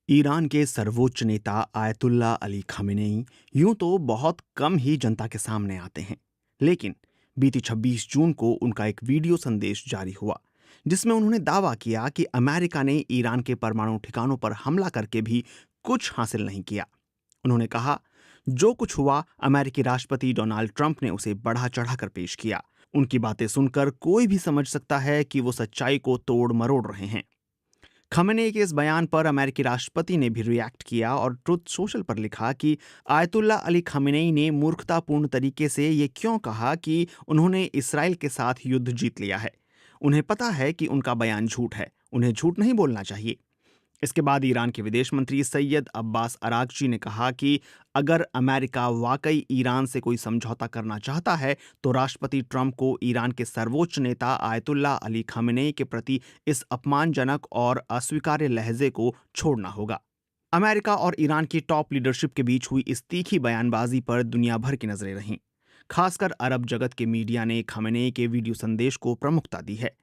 Iran के सर्वोच्च नेता आयतुल्ला अली खामेनेई यूं तो बहुत कम ही जनता के सामने आते हैं, लेकिन बीती 26 जून को उनका एक वीडियो संदेश जारी हुआ जिसमें उन्होंने दावा किया कि अमेरिका ने ईरान के परमाणु ठिकानों पर हमला करके भी कुछ हासिल नहीं किया। उन्होंने कहा, जो कुछ हुआ अमेरिकी राष्ट्रपति डोनाल्ड ट्रंप ने उसे बढ़ा चढ़ाकर पेश किया। उनकी बातें सुनकर कोई भी समझ सकता है कि वो सच्चाई को तोड़ मरोड़ रहे हैं। खमेनेई के इस बयान पर अमेरिकी राष्ट्रपति ने भी रिएक्ट किया और ट्रुथ सोशल पर लिखा कि आयतुल्ला अली खमेनेई ने मूर्खतापूर्ण तरीके से ये क्यों कहा कि उन्होंने इसराइल के साथ युद्ध जीत लिया है। उन्हें पता है कि उनका बयान झूठ है, उन्हें झूठ नहीं बोलना चाहिए। इसके बाद ईरान के विदेश मंत्री सैयद अब्बास अरागची ने कहा कि अगर अमेरिका वाकई ईरान से कोई समझौता करना चाहता है तो राष्ट्रपति ट्रंप को ईरान के सर्वोच्च नेता आयतुल्ला अली खामेनेई के प्रति इस अपमानजनक और अस्वीकार्य लहजे को छोड़ना होगा। अमेरिका और ईरान की टॉप लीडरशिप के बीच हुई इस तीखी बयानबाजी पर दुनिया भर की नजरें रहीं। खासकर अरब जगत के मीडिया ने खामेनेई के वीडियो संदेश को प्रमुखता दी है।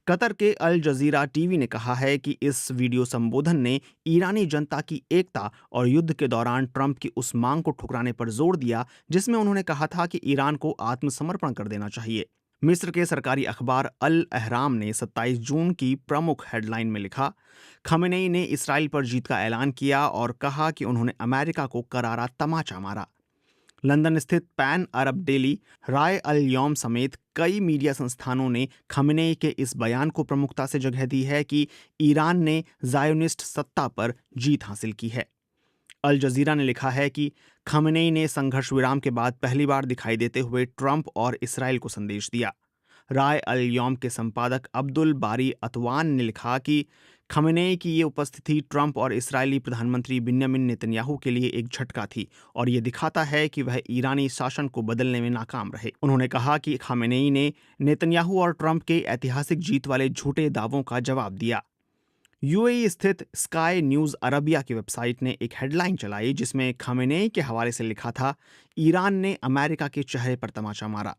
कतर के अल जजीरा टीवी ने कहा है कि इस वीडियो संबोधन ने ईरानी जनता की एकता और युद्ध के दौरान ट्रंप की उस मांग को ठुकराने पर जोर दिया जिसमें उन्होंने कहा था कि ईरान को आत्मसमर्पण कर देना चाहिए। मिस्र के सरकारी अखबार अल अहराम ने 27 जून की प्रमुख हेडलाइन में लिखा, खमेनेई ने इसराइल पर जीत का ऐलान किया और कहा कि उन्होंने अमेरिका को करारा तमाचा मारा। लंदन स्थित पैन अरब डेली, राय अल यौम समेत कई मीडिया संस्थानों ने खमेनेई के इस बयान को प्रमुखता से जगह दी है कि ईरान ने ज़ायोनिस्ट सत्ता पर जीत हासिल की है। अल जजीरा ने लिखा है कि खमेनेई ने संघर्ष विराम के बाद पहली बार दिखाई देते हुए ट्रंप और इसराइल को संदेश दिया। राय अल यौम के संपादक अब्दुल बारी अतवान ने लिखा कि खमेनेई की ये उपस्थिति ट्रंप और इस्राएली प्रधानमंत्री बिन्यामिन नेतन्याहू के लिए एक झटका थी और ये दिखाता है कि वह ईरानी शासन को बदलने में नाकाम रहे। उन्होंने कहा कि खमेनेई ने नेतन्याहू और ट्रंप के ऐतिहासिक जीत वाले झूठे दावों का जवाब दिया। यूएई स्थित स्काई न्यूज अरबिया की वेबसाइट ने एक हेडलाइन चलाई जिसमें खमेनेई के हवाले से लिखा था, ईरान ने अमेरिका के चेहरे पर तमाचा मारा।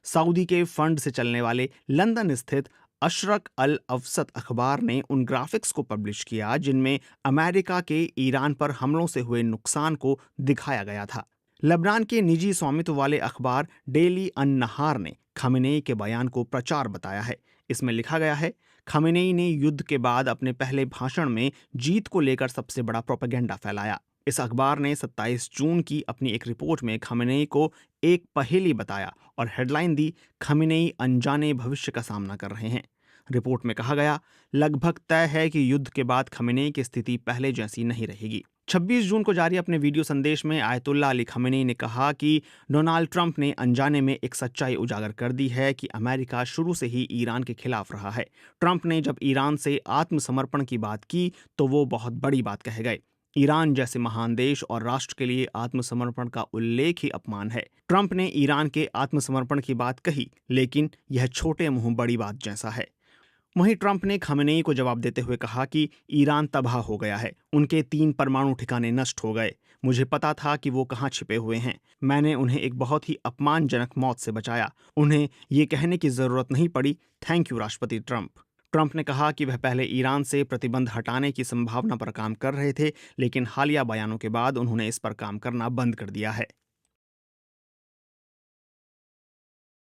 सऊदी के फंड से चलने वाले लंदन स्थित अशरक अल अवसत अखबार ने उन ग्राफिक्स को पब्लिश किया जिनमें अमेरिका के ईरान पर हमलों से हुए नुकसान को दिखाया गया था। लेबनान के निजी स्वामित्व वाले अखबार डेली अन नहार ने खमेनेई के बयान को प्रचार बताया है। इसमें लिखा गया है, खमेनेई ने युद्ध के बाद अपने पहले भाषण में जीत को लेकर सबसे बड़ा प्रोपेगेंडा फैलाया। इस अखबार ने 27 जून की अपनी एक रिपोर्ट में खमेनेई को एक पहेली बताया और हेडलाइन दी, खमेनेई अनजाने भविष्य का सामना कर रहे हैं। रिपोर्ट में कहा गया, लगभग तय है कि युद्ध के बाद खमेनेई की स्थिति पहले जैसी नहीं रहेगी। 26 जून को जारी अपने वीडियो संदेश में आयतुल्ला अली खमेनेई ने कहा कि डोनाल्ड ट्रंप ने अनजाने में एक सच्चाई उजागर कर दी है कि अमेरिका शुरू से ही ईरान के खिलाफ रहा है। ट्रंप ने जब ईरान से आत्मसमर्पण की बात की तो वो बहुत बड़ी बात कह गए। ईरान जैसे महान देश और राष्ट्र के लिए आत्मसमर्पण का उल्लेख ही अपमान है। ट्रंप ने ईरान के आत्मसमर्पण की बात कही, लेकिन यह छोटे मुंह बड़ी बात जैसा है। वहीं ट्रंप ने खमेनेई को जवाब देते हुए कहा कि ईरान तबाह हो गया है, उनके 3 परमाणु ठिकाने नष्ट हो गए। मुझे पता था कि वो कहाँ छिपे हुए हैं। मैंने उन्हें एक बहुत ही अपमानजनक मौत से बचाया। उन्हें ये कहने की जरूरत नहीं पड़ी, थैंक यू राष्ट्रपति ट्रंप। ट्रंप ने कहा कि वह पहले ईरान से प्रतिबंध हटाने की संभावना पर काम कर रहे थे, लेकिन हालिया बयानों के बाद उन्होंने इस पर काम करना बंद कर दिया है।